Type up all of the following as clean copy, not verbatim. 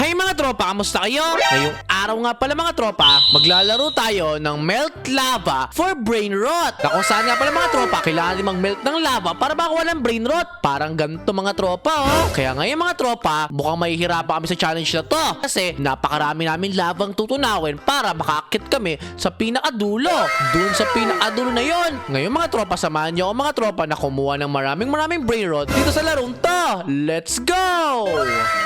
Hi mga tropa, kamusta kayo? Ngayong araw nga pala mga tropa, maglalaro tayo ng Melt Lava for Brain Rot. Na kung saan nga pala mga tropa, kailangan din mag-melt ng lava para makuha ng Brain Rot. Parang ganito mga tropa oh. Kaya ngayon mga tropa, mukhang mahihirapan kami sa challenge na to. Kasi napakarami namin lavang tutunawin para makaakit kami sa pinakadulo. Doon sa pinakadulo na yon. Ngayon mga tropa, samahan niyo ako mga tropa na kumuha ng maraming Brain Rot dito sa larong to. Let's go!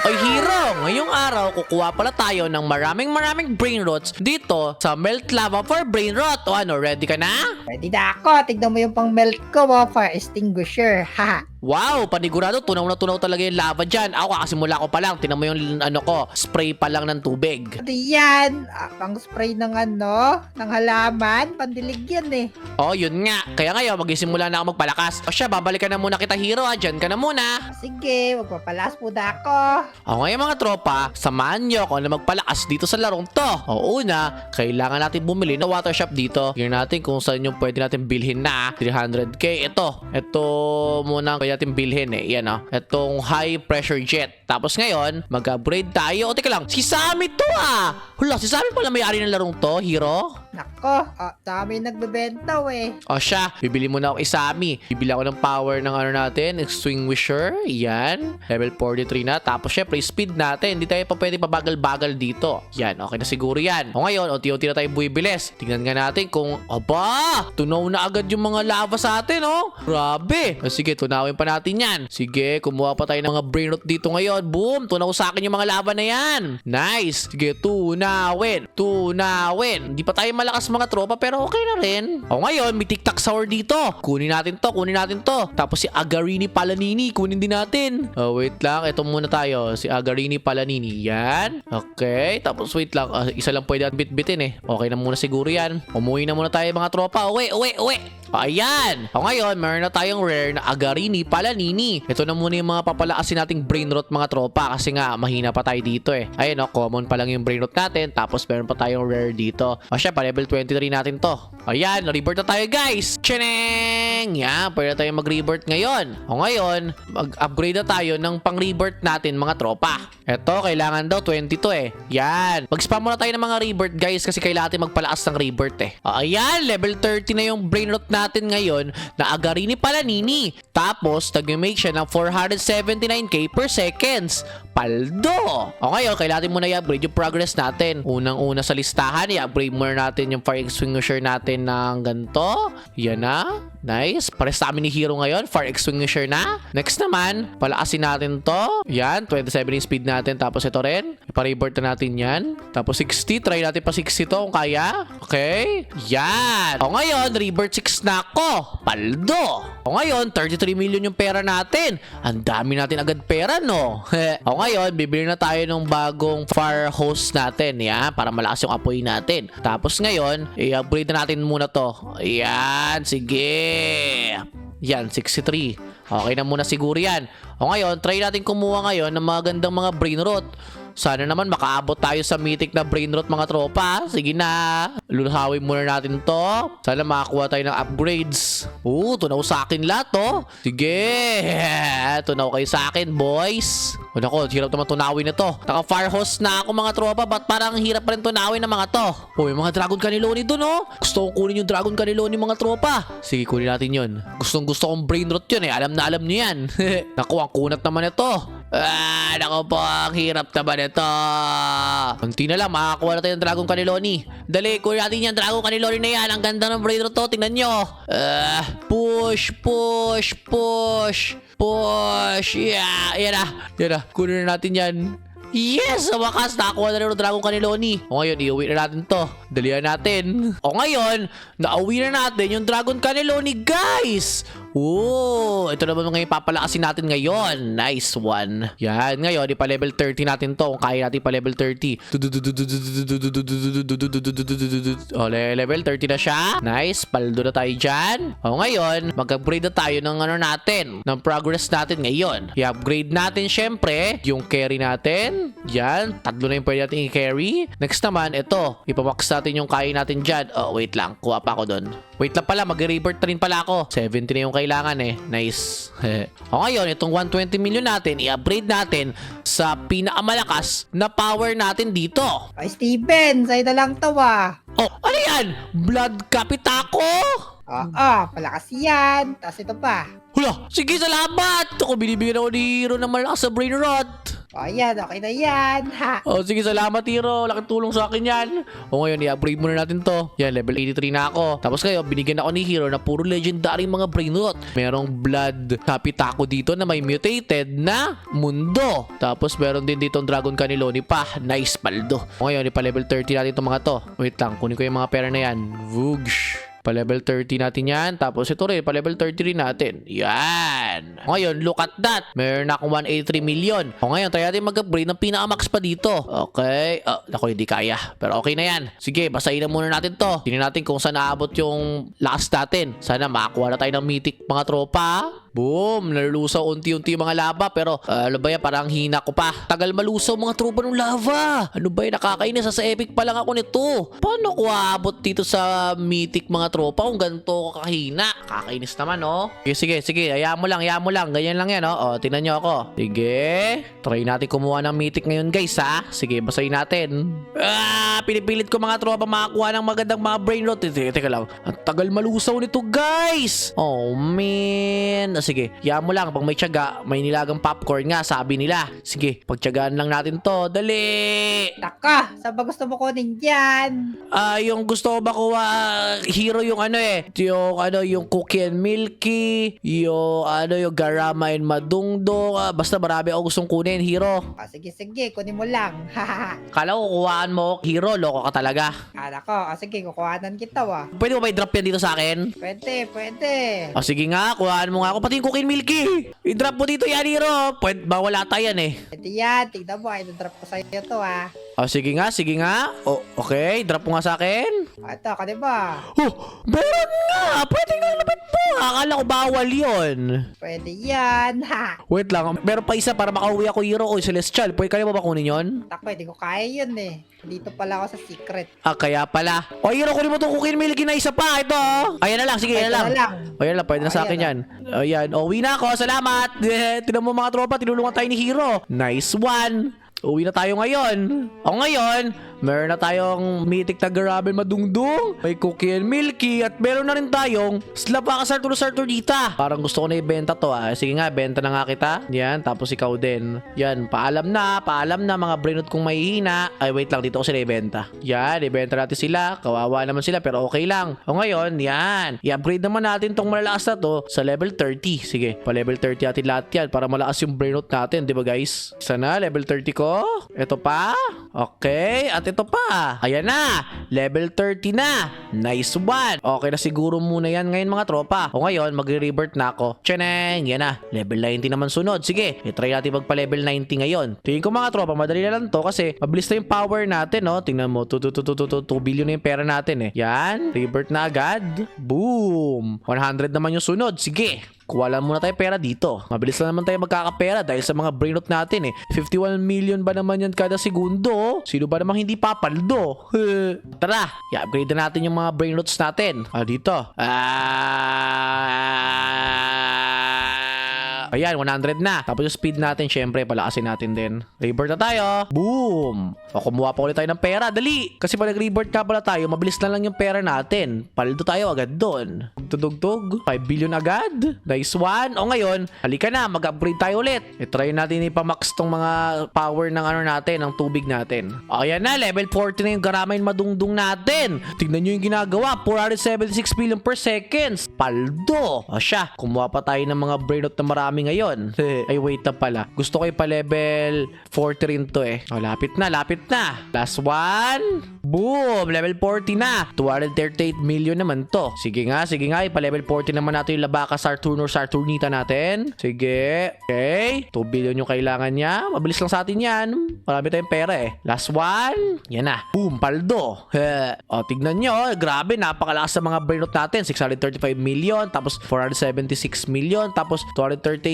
Oy hero, ngayong araw kukuha pala tayo ng maraming brain rots dito sa Melt Lava for Brain Rot. O ano, ready ka na? Ready na ako. Tignan mo yung pang melt ko, fire extinguisher. Haha. Wow, panigurado, tunaw na tunaw talaga yung lava dyan. Ako kakasimula ko pa lang, tinan mo yung ano ko, spray pa lang ng tubig. Ano yan? Pang spray ng ng halaman. Pandilig yan eh. Oh, yun nga. Kaya ngayon, magsisimula na ako magpalakas. O siya, babalikan na muna kita hero ha, dyan ka na muna. Sige, magpapalas po na ako. O ngayon mga tropa, samahan nyo ako na magpalakas dito sa larong to. O una, kailangan natin bumili ng water shop dito. Tingnan natin kung saan yung pwede natin bilhin na 300k. Ito muna ang pwede natin bilhin eh. Yan o. Itong high pressure jet. Tapos ngayon, mag-upgrade tayo. O teka lang, si Sammy to ah. Hula, si Sammy pala may-ari ng larong to, hero. Nako, dami nagbebenta eh. O siya, bibili muna ako kay Sammy. Bibili ako ng power ng ano natin, extinguisher. Yan. Level 43 na. Tapos syempre, speed natin. Hindi tayo pa pwede pabagal-bagal dito. Yan, okay na siguro yan. O ngayon, unti-unti na tayo buibilis. Tingnan nga natin kung, aba, tunaw na agad yung mga lava sa atin, oh. Grabe. O, sige, tunawin pa natin yan. Sige, kumuha pa tayo ng mga brain rot dito ngayon. Boom, tunaw sa akin yung mga lava na yan. Nice. Sige, tunawin. Hindi pa tayo malakas mga tropa, pero okay na rin. O ngayon, may tic-tac sour dito. Kunin natin to. Tapos si Agarini Palanini, kunin din natin. Oh, wait lang. Ito muna tayo. Si Agarini Palanini. Yan. Okay. Tapos wait lang. Isa lang pwede natin bit-bitin eh. Okay na muna siguro yan. Umuwi na muna tayo mga tropa. Uwi. Ayan. O ngayon, meron na tayong rare na Agarini Palanini. Ito na muna yung mga papalakasin nating brain rot mga tropa. Kasi nga, mahina pa tayo dito eh. Ayun o, common pa lang yung brain rot natin. Tapos meron pa tayong rare dito. O siya, pa level 23 natin to. Ayan, rebirth na tayo guys. Tcheneng! Yan, pwede na tayo mag-rebirth ngayon. O ngayon, mag-upgrade na tayo ng pang-rebirth natin mga tropa. Ito, kailangan daw 22 eh. Yan. Mag-spam muna tayo ng mga rebirth guys kasi kailangan natin magpalakas ng rebirth eh. Ayan, level 30 na yung brain rot natin ngayon na Agarini Palanini. Tapos, nag-make siya ng 479k per seconds. Paldo! O ngayon, kailangan muna i-upgrade yung progress natin. Unang-una sa listahan, i-upgrade muna natin yung fire extinguisher natin ng ganito. Yan na. Nice. Pares sa amin ni Hero ngayon. Fire extinguisher na. Next naman, palakasin natin to. Yan. 27 yung speed natin. Tapos ito rin. Ipa-rebirth na natin yan. Tapos 60. Try natin pa 60 to kung kaya. Okay. Yan. O ngayon, rebirth 6 na ako. Paldo. O ngayon, 33 million yung pera natin. Ang dami natin agad pera, no? O ngayon, bibili na tayo ng bagong fire hose natin. Yan. Para malakas yung apoy natin. Tapos ngayon, i-upgrade na natin muna to. Yan. Sige. Yan, 63. Okay na muna siguro yan. O ngayon, try natin kumuha ngayon ng mga gandang mga brain rot. Sana naman makaabot tayo sa mythic na brain rot mga tropa. Sige na. Lulhawin muna natin to. Sana makakuha tayo ng upgrades. Tunaw sa akin lahat to. Sige. Tunaw kayo sa akin, boys. O nako, hirap naman tunawin na to. Naka-fire hose na ako mga tropa. Ba't parang hirap pa rin tunawin ng mga to? May mga Dragon Cannelloni dun oh. Gusto kong kunin yung Dragon Cannelloni mga tropa. Sige, kunin natin yun. Gusto kong brain rot yun eh. Alam na alam niyo yan. Naku, ang kunat naman ito. Naku po, ang hirap naman ito. Kunti na lang, makakuha na tayo ng Dragon Cannelloni. Dali, kunin natin yan, Dragon Cannelloni na yan. Ang ganda ng brain rot to, tingnan nyo. Push. Yeah, yan na. Kunin na natin yan. Yes! Sa wakas, nakakuha na rin ng Dragon Cannelloni. O ngayon, iuwi na natin to. Dalihan natin. O ngayon, nauwi na natin yung Dragon Cannelloni, guys! Ito naman ngayon papalakasin natin ngayon. Nice one. Yan, ngayon, ipa-level 30 natin to. Kung kaya natin ipa-level 30. Level 30 na siya. Nice, paldo na tayo dyan. O ngayon, mag-upgrade na tayo ng natin. Ng progress natin ngayon. I-upgrade natin, syempre, yung carry natin. Yan, tatlo na yung pwede natin i-carry. Next naman, ito. Ipawax natin yung kaya natin dyan. Wait lang. Kuha pa ako dun. Wait lang pala, mag-rebirth na rin pala ako. 70 na yung kailangan kailangan eh. Nice. O ngayon, itong 120 million natin, i-upgrade natin sa pinakamalakas na power natin dito. Ay, Steven, sa'yo na lang to Oh, ano yan? Blood Capitaco? Oo, palakas yan. Tapos ito pa. Hula, sige, salamat! Ako, binibigyan ako ni Hero ng malakas sa brain rot. O, yan, okay na yan. Ha. Oh, sige, salamat, Hero. Laking tulong sa akin yan. O ngayon, i-upgrade muna natin to. Yan, level 83 na ako. Tapos kayo, binigyan ako ni Hero na puro legendary mga brain rot. Merong blood Capitaco dito na may mutated na mundo. Tapos meron din dito Dragon Cannelloni pa. Nice, paldo. O ngayon, ipa-level 30 natin itong mga to. Wait lang, kunin ko yung mga pera na yan. Voosh. Pa-level 30 natin yan. Tapos ito rin, pa-level 33 natin. Yan. Ngayon, look at that. Meron na akong 183 million. O ngayon, try natin mag-upgrade ng pinaka-max pa dito. Okay. Ako, hindi kaya. Pero okay na yan. Sige, basahin na muna natin to. Tingnan natin kung saan naabot yung last natin. Sana makakuha na tayo ng mythic mga tropa. Boom! Nalulusaw unti-unti yung mga lava. Pero, ano ba yan? Parang hina ko pa. Tagal malusaw mga tropa ng lava. Ano ba yan? Nakakainis. Sa epic pa lang ako nito. Paano ko aabot dito sa mythic mga tropa kung ganito kakahina? Kakainis naman, oh. Sige. Hayaan mo lang. Ganyan lang yan, oh. Tingnan nyo ako. Sige. Try natin kumuha ng mythic ngayon, guys, ha? Sige, basahin natin. Pinipilit ko mga tropa makakuha ng magandang mga brain rot. Teka lang. Ang tagal malusaw nito, guys. Oh, man. Sige, hayaan mo lang. Pag may tiyaga, may nilagang popcorn nga, sabi nila. Sige, pagtiyagaan lang natin to. Dali! Taka, saan ba gusto mo kunin dyan? Yung gusto ko makuha, Hero yung ano eh. Yung Cookie and Milky, yung Garama and Madungdong. Basta marami ako gustong kunin, Hero. Sige, kunin mo lang. Hahaha. Kala ko kuhaan mo, Hero, loko ka talaga. Kala ko, sige, kukuhanan kita Pwede mo ba i-drop yan dito sa akin? Pwede. Sige nga, kuhaan mo nga ako. Pati yung Cookie and Milky. I-drop mo dito yan, Hero. Pwede ba wala tayo yan eh. Pwede yan, tignan mo, i-drop ko sa'yo to Sige nga. Okay, drop mo nga sa akin. Ito, ka diba? Meron nga. Pwede nga lapit mo. Akala ko bawal yon. Pwede yan, ha. Wait lang, meron pa isa para makauwi ako, Hero. O Celestial, pwede kaya mo ba kunin yun? Pwede ko kaya yun eh. Dito pala ako sa secret. Kaya pala. Hero, kunin mo itong Cookie and Milky na isa pa. Ito. Ayan na lang, sige, yan na lang. Ayan lang, pwede na sa akin yan. Ayan, uwi na ako. Salamat. Tinan mo mga tropa, tinulungan tayo ni Hero. Nice one. Uwi na tayo ngayon. Ngayon, meron na tayong mythic na Garama and Madungdong, may Cookie and Milky, at meron na rin tayong Slapaka Sartor dita. Parang gusto ko na ibenta to Sige nga, benta na nga kita. Yan, tapos ikaw din. Yan, paalam na mga brainot kong mahihina. Ay, wait lang, dito ko sila ibenta. Yan, ibenta natin sila. Kawawa naman sila, pero okay lang. Ngayon, yan. I-upgrade naman natin tong malalakas na to sa level 30. Sige, pa level 30 natin lahat yan para malakas yung brainot natin, di ba guys? Sana, level 30 ko. Ito pa. Okay, at ito pa. Ayan na. Level 30 na. Nice one. Okay na siguro muna yan ngayon mga tropa. Ngayon, magre-revert na ako. Tchaneng. Yan na. Level 90 naman sunod. Sige, try natin magpa-level 90 ngayon. Tingin ko mga tropa, madali na lang to kasi mabilis na yung power natin, no? Tingnan mo, 2 billion na yung pera natin eh. Yan. Revert na agad. Boom. 100 naman yung sunod. Sige. Kuha lang muna tayo pera dito. Mabilis lang naman tayo magkakapera dahil sa mga brainot natin eh. 51 million ba naman yan kada segundo? Sino ba namang hindi papaldo? Tara, i-upgrade na natin yung mga brainots natin. Dito. Ayan, 100 na. Tapos yung speed natin, syempre, palakasin natin din. Rebirth na tayo. Boom! Kumuha pa ulit tayo ng pera. Dali! Kasi pag nag-rebirth ka pala tayo, mabilis na lang yung pera natin. Paldo tayo agad doon. Tugtog. 5 billion agad. Nice one. Ngayon, halika na. Mag-upgrade tayo ulit. I-try natin ipamax tong mga power ng natin, ng tubig natin. Ayan na, level 40 na yung Garama and Madungdong natin. Tignan nyo yung ginagawa. 476 billion per seconds. Paldo. Siya. Kumuha pa tayo ng mga brainot na marami ngayon. Ay, wait na pala. Gusto ko pa-level 40 rin to eh. Lapit na. Last one. Boom! Level 40 na. 238 million naman to. Sige nga. Pa-level 40 naman natin yung Labaka Saturnita natin. Sige. Okay. 2 billion yung kailangan niya. Mabilis lang sa atin yan. Marami tayong pera eh. Last one. Yan na. Boom! Paldo. Tignan nyo. Grabe. Napakalakas sa mga brainot natin. 635 million. Tapos 476 million. Tapos 238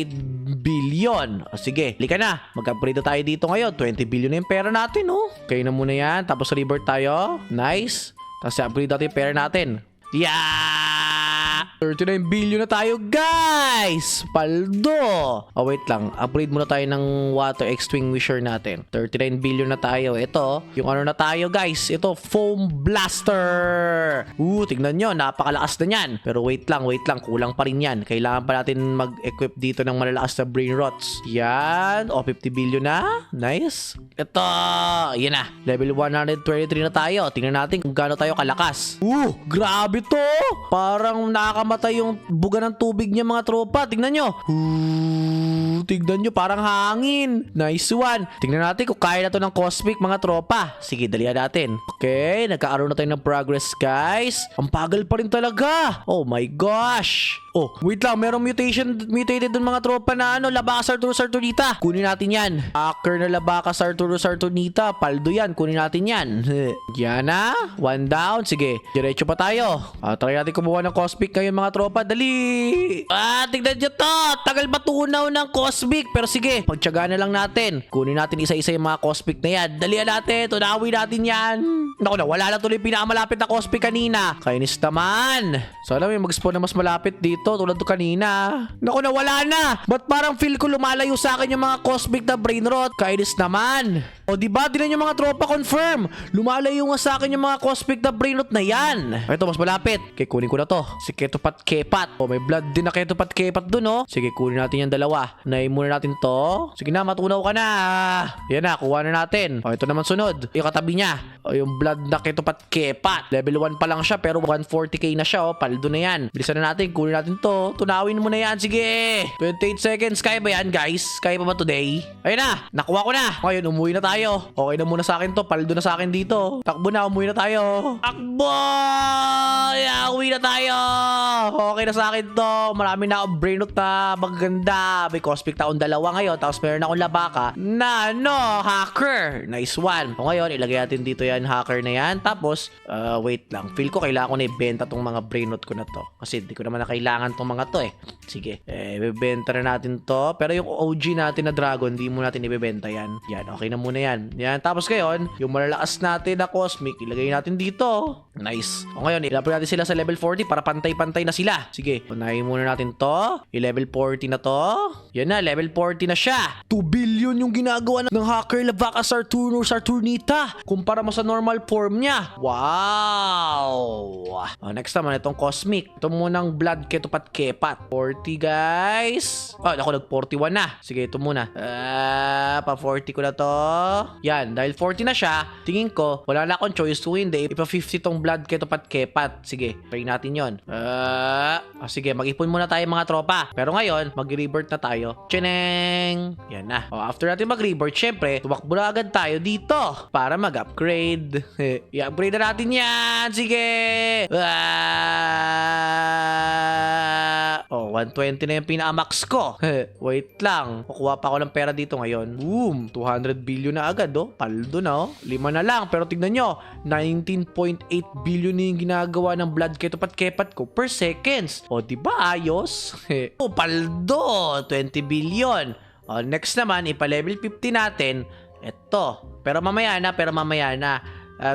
billion. Sige, lika na. Mag-upgrade na tayo dito ngayon. 20 billion na yung pera natin, Okay na muna yan. Tapos rebirth tayo. Nice. Tapos upgrade natin yung pera natin. Yeah! 39 billion na tayo, guys! Paldo! Oh, wait lang. Upgrade muna tayo ng water extinguisher natin. 39 billion na tayo. Ito, yung ano na tayo, guys. Ito, foam blaster! Tignan nyo. Napakalakas na yan. Pero wait lang. Kulang pa rin yan. Kailangan pa natin mag-equip dito ng malalakas na brain rots. Yan. 50 billion na. Nice. Ito. Yan na. Level 123 na tayo. Tingnan natin kung gaano tayo kalakas. Grabe to. Parang nakakamatay yung buga ng tubig niya, mga tropa. Tingnan nyo. Tingnan nyo. Parang hangin. Nice one. Tingnan natin kung kaya na to ng cosmic, mga tropa. Sige, dalihan natin. Okay. Nagkaaroon na tayo ng progress, guys. Ang pagal pa rin talaga. Oh my gosh. Oh, wait lang. Merong mutated dun, mga tropa na Labakas Arturo Sartunita. Kunin natin yan. Hacker na Labakas Arturo Sartunita. Paldo yan. Kunin natin yan. Yan na. One down. Sige. Diretso pa tayo. Try natin kumuha ng cosmic ngayon, mga tropa. Dali. Tignan nyo to. Tagal matunaw ng cosmic. Pero sige. Pagtsagaan na lang natin. Kunin natin isa-isa yung mga cosmic na yan. Dalihan natin. Tunawin natin yan. Naku na. Wala na tuloy pinakamalapit na cosmic kanina. Kainis naman. Sana may mag-spawn na mas malapit dito. Tulad to kanina. Naku na, wala na. Ba't parang feel ko lumalayo sa akin yung mga cosmic na brain rot? Kainis naman. O diba, dinan yung mga tropa, confirm. Lumalayo nga sa akin yung mga cosmic na brain rot na yan. Ito, mas malapit. Okay, kunin ko na to. Si Ketopat Kepat. O, may blood din na Ketopat Kepat dun, oh. Sige, kunin natin yung dalawa. Unahin muna natin to. Sige na, matunaw ka na. Yan na, kuha na natin. O, ito naman sunod. Yung katabi niya. O, yung blood na Ketopat Kepat. Level 1 pa lang siya, pero 140k na siya, oh. Paldo na yan. Bilisan na natin, kunin natin to. Tunawin mo na yan. Sige. 28 seconds. Kaya ba yan, guys? Kaya pa ba today? Ayun na. Nakuha ko na. Ngayon, umuwi na tayo. Okay na muna sa akin to. Paldo na sa akin dito. Takbo na. Umuwi na tayo. Takbo! Yeah, uwi na tayo. Okay na sa akin to. Marami na akong brain rot na maganda. May cosmic taon dalawa ngayon. Tapos meron akong labaka na hacker. Nice one. O ngayon, ilagay natin dito yan. Hacker na yan. Tapos, wait lang. Feel ko kailangan ko na ibenta tong mga brain rot ko na to. Kasi di ko naman na kailangan tong mga to eh. Sige. Ibebenta na natin to. Pero yung OG natin na dragon, di mo natin ibebenta yan. Yan. Okay na muna yan. Yan. Tapos ngayon, yung malalakas natin na cosmic, ilagay natin dito. Nice. O ngayon, ilapin natin sila sa level 40 para pantay-pantay na sila. Sige. Unahin muna natin to. I-level 40 na to. Yan na. Level 40 na siya. 2 billion yung ginagawa ng hacker Labakas Arturo Sartunita. Kumpara mo sa normal form niya. Wow. Next naman, itong cosmic. Ito munang blood Ketopat Kepat. 40, guys. Ako nag-41 na. Sige, ito muna. Pa-40 ko na to. Yan, dahil 40 na siya, tingin ko, wala na akong choice kung hindi. Ipa-50 tong blood Ketopat Kepat. Sige, try natin yon. Sige, mag-ipon muna tayo, mga tropa. Pero ngayon, mag-rebirth na tayo. Cheneng! Yan na. After natin mag-rebirth, syempre, tumakbo na agad tayo dito para mag-upgrade. I-upgrade na natin yan. Sige! 120 na yung pinaka-max ko. Wait lang. Kukuha pa ako ng pera dito ngayon. Boom! 200 billion na agad, oh. Paldo na, oh. 5 na lang. Pero tignan nyo, 19.8 billion na yung ginagawa ng blood Ketopat Kepat ko per seconds. Diba ayos? Paldo! 20 billion. Next naman, ipa-level 50 natin. Ito. Pero mamaya na.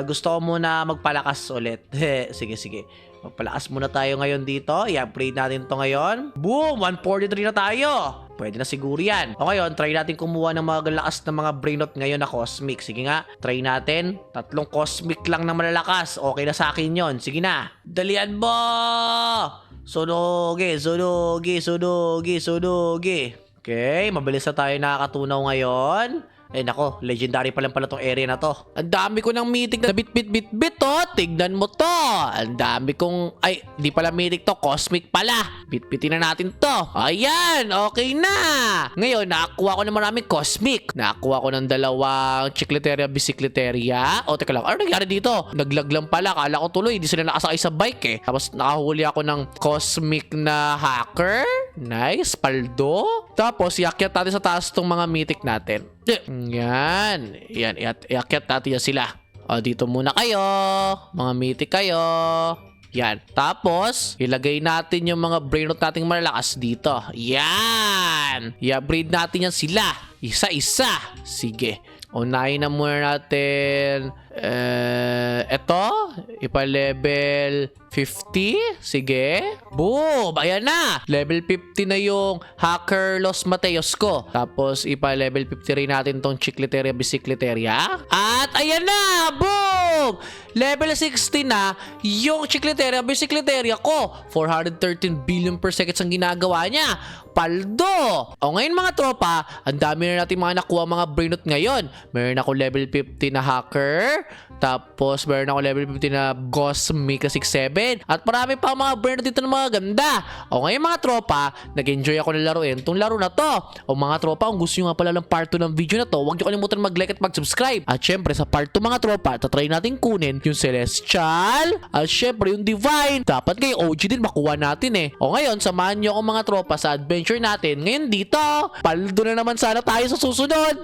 Gusto ko muna magpalakas ulit. Sige. Magpalakas muna tayo ngayon dito. I-upgrade natin to ngayon. Boom! 143 na tayo. Pwede na siguro yan. O ngayon, try natin kumuha ng mga lakas ng mga brain rot ngayon na cosmic. Sige nga, try natin. 3 cosmic lang na malalakas. Okay na sa akin yon. Sige na. Dalian mo! Sunugi. Okay, mabilis na tayo nakakatunaw ngayon. Nako, legendary pa lang pala tong area na to. Ang dami ko ng mythic na bit, oh. Tignan mo to. Ang dami kong, di pala mythic to, cosmic pala. Bit-bitin na natin to. Ayan, okay na. Ngayon, nakakuha ko ng maraming cosmic. Nakakuha ko ng 2 Chicleteria Bicicleteria. Teka lang, ano nangyari dito? Naglag lang pala. Kala ko tuloy, hindi sila nakasakay sa bike eh. Tapos nakahuli ako ng cosmic na hacker. Nice, paldo. Tapos, iakyat natin sa taas tong mga mythic natin. Yan, iakyat natin yan sila. Dito muna kayo. Mga mythic kayo. Yan. Tapos, ilagay natin yung mga brain rot nating malalakas dito. Yan. I-upgrade natin yan sila. Isa-isa. Sige. Unahin na muna natin Eto, ipa-level 50. Sige. Boom! Ayan na! Level 50 na yung Hacker Los Mateos ko. Tapos, ipa-level 50 rin natin tong Chicleteria Bicicleteria. At, ayan na! Boom! Level 60 na yung Chicleteria Bicicleteria ko. 413 billion per seconds ang ginagawa niya. Paldo! O ngayon mga tropa, ang dami na natin mga nakuha mga brainot ngayon. Meron ako level 50 na hacker. Tapos meron ako level 50 na Ghost Mika 67. At marami pa mga brainot dito na mga ganda. O ngayon mga tropa, nag-enjoy ako na laruin itong laro na to. O mga tropa, kung gusto nyo nga pala ng part 2 ng video na to, huwag nyo kalimutan mag-like at mag-subscribe. At syempre sa part 2 mga tropa, tatry natin kunin yung Celestial. At syempre yung Divine. Dapat kayo OG din makuha natin eh. O ngayon, samahan nyo ako mga tropa sa adventure natin. Ngayon dito, paldo na naman sana tayo sa susunod.